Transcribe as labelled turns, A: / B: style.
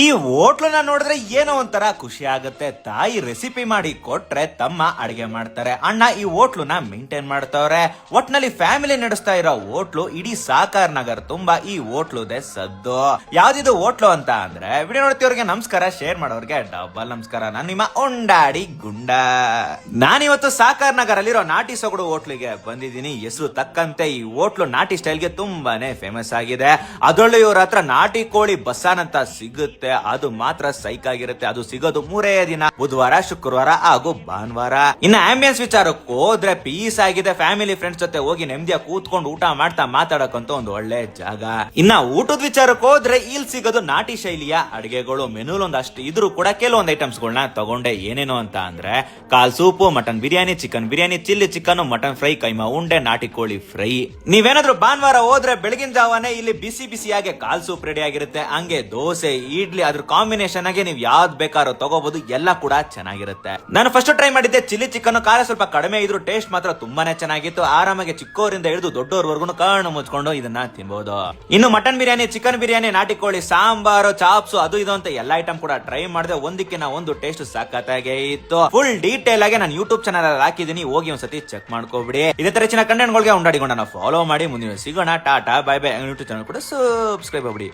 A: ಈ ಹೋಟ್ಲನ್ನ ನೋಡಿದ್ರೆ ಏನೋ ಒಂಥರ ಖುಷಿ ಆಗುತ್ತೆ. ತಾಯಿ ರೆಸಿಪಿ ಮಾಡಿ ಕೊಟ್ರೆ ತಮ್ಮ ಅಡಿಗೆ ಮಾಡ್ತಾರೆ, ಅಣ್ಣ ಈ ಹೋಟ್ಲನ್ನ ಮೇಂಟೈನ್ ಮಾಡ್ತಾವ್ರೆ. ಒಟ್ನಲ್ಲಿ ಫ್ಯಾಮಿಲಿ ನಡೆಸ್ತಾ ಇರೋ ಹೋಟ್ಲು ಇಡೀ ಸಾಕಾರ್ ನಗರ್ ತುಂಬಾ ಈ ಹೋಟ್ಲುದೆ ಸದ್ದು. ಯಾವ್ದಿದು ಹೋಟ್ಲು ಅಂತ ಅಂದ್ರೆ ವಿಡಿಯೋ ನೋಡ್ತಿವ್ರಿಗೆ ನಮಸ್ಕಾರ, ಶೇರ್ ಮಾಡೋರ್ಗೆ ಡಬಲ್ ನಮಸ್ಕಾರ. ನಾನು ನಿಮ್ಮ ಉಂಡಾಡಿ ಗುಂಡ. ನಾನಿವತ್ತು ಸಾಕಾರ್ ನಗರ್ ಅಲ್ಲಿರೋ ನಾಟಿ ಸೊಗಡು ಹೋಟ್ಲಿಗೆ ಬಂದಿದ್ದೀನಿ. ಹೆಸರು ತಕ್ಕಂತೆ ಈ ಹೋಟ್ಲು ನಾಟಿ ಸ್ಟೈಲ್ಗೆ ತುಂಬಾನೇ ಫೇಮಸ್ ಆಗಿದೆ. ಅದರಲ್ಲೂ ಇವ್ರ ಹತ್ರ ನಾಟಿ ಕೋಳಿ ಬಸ್ಸಾನ್ ಅಂತ ಸಿಗುತ್ತೆ. ಅದು ಮಾತ್ರ ಸೈಕ್ ಆಗಿರುತ್ತೆ. ಅದು ಸಿಗೋದು 3 ದಿನ, ಬುಧವಾರ, ಶುಕ್ರವಾರ ಹಾಗೂ ಭಾನುವಾರ. ಇನ್ನು ಆಂಬಿಯನ್ಸ್ ವಿಚಾರಕ್ಕೆ ಹೋದ್ರೆ ಪೀಸ್ ಆಗಿದೆ. ಫ್ಯಾಮಿಲಿ ಫ್ರೆಂಡ್ಸ್ ಜೊತೆ ಹೋಗಿ ನೆಮ್ಮದಿಯಾಗಿ ಕೂತ್ಕೊಂಡು ಊಟ ಮಾಡ್ತಾ ಮಾತಾಡಕ್ಕಂತ ಒಂದು ಒಳ್ಳೆ ಜಾಗ. ಇನ್ನ ಊಟದ ವಿಚಾರಕ್ಕೆ ಹೋದ್ರೆ ಇಲ್ಲಿ ಸಿಗೋದು ನಾಟಿ ಶೈಲಿಯ ಅಡಿಗೆಗಳು. ಮೆನುಲ್ ಒಂದಷ್ಟು ಇದ್ರು ಕೂಡ ಕೆಲವೊಂದು ಐಟಮ್ಸ್ ಗಳನ್ನ ತಗೊಂಡೆ. ಏನೇನು ಅಂತ ಅಂದ್ರೆ ಕಾಲ್ soup, mutton biryani, chicken biryani, chilli chicken, mutton fry, keema ಉಂಡೆ, ನಾಟಿ ಕೋಳಿ ಫ್ರೈ. ನೀವೇನಾದ್ರೂ ಭಾನುವಾರ ಹೋದ್ರೆ ಬೆಳಗಿನ ಜಾವನೆ ಇಲ್ಲಿ ಬಿಸಿ ಬಿಸಿಯಾಗಿ ಕಾಲ್ ಸೂಪ್ ರೆಡಿ ಆಗಿರುತ್ತೆ. ಹಂಗೆ ದೋಸೆ, ಇಡ್ಲಿ, ಅದ್ರ ಕಾಂಬಿನೇಷನ್ ಆಗಿ ನೀವು ಯಾವ್ದು ಬೇಕಾದ್ರೂ ತಗೋಬಹುದು. ಎಲ್ಲ ಕೂಡ ಚೆನ್ನಾಗಿರುತ್ತೆ. ನಾನು ಫಸ್ಟ್ ಟ್ರೈ ಮಾಡಿದ್ದೆ ಚಿಲ್ಲಿ ಚಿಕನ್. ಖಾರ ಸ್ವಲ್ಪ ಕಡಿಮೆ ಇದ್ರು ಟೇಸ್ಟ್ ಮಾತ್ರ ತುಂಬಾನೇ ಚೆನ್ನಾಗಿತ್ತು. ಆರಾಮಾಗಿ ಚಿಕ್ಕವರಿಂದ ಹಿಡಿದು ದೊಡ್ಡವರ್ವರೆಗೂ ಕಣ್ಣು ಮುಚ್ಕೊಂಡು ಇದನ್ನ ತಿನ್ಬಹುದು. ಇನ್ನು ಮಟನ್ ಬಿರಿಯಾನಿ, ಚಿಕನ್ ಬಿರಿಯಾನಿ, ನಾಟಿ ಕೋಳಿ ಸಾಂಬಾರು, ಚಾಪ್ಸ್, ಅದು ಇದು ಅಂತ ಎಲ್ಲ ಐಟಮ್ ಕೂಡ ಟ್ರೈ ಮಾಡಿದೆ. ಒಂದಕ್ಕಿಂತ ಒಂದು ಟೇಸ್ಟ್ ಸಖತ್ತಾಗೆ ಇತ್ತು. ಫುಲ್ ಡೀಟೇಲ್ ಆಗಿ ನಾನು ಯೂಟ್ಯೂಬ್ ಚಾನಲ್ ಅಲ್ಲಿ ಹಾಕಿದೀನಿ, ಹೋಗಿ ಒಂದ್ಸತಿ ಚೆಕ್ ಮಾಡ್ಕೋಬಿಡಿ. ಇದೇ ತರ ಹೆಚ್ಚಿನ ಕಂಟೆಂಟ್ ಗಳಿಗೆ ಉಂಡಾಡಿಕೊಂಡು ಫಾಲೋ ಮಾಡಿ. ಮುಂದಿನ ಸಿಗೋಣ. Tata bye bye. YouTube channel ಕೂಡ ಸಬ್ಸ್ಕ್ರೈಬ್ ಆಗ್ಬಿಡಿ.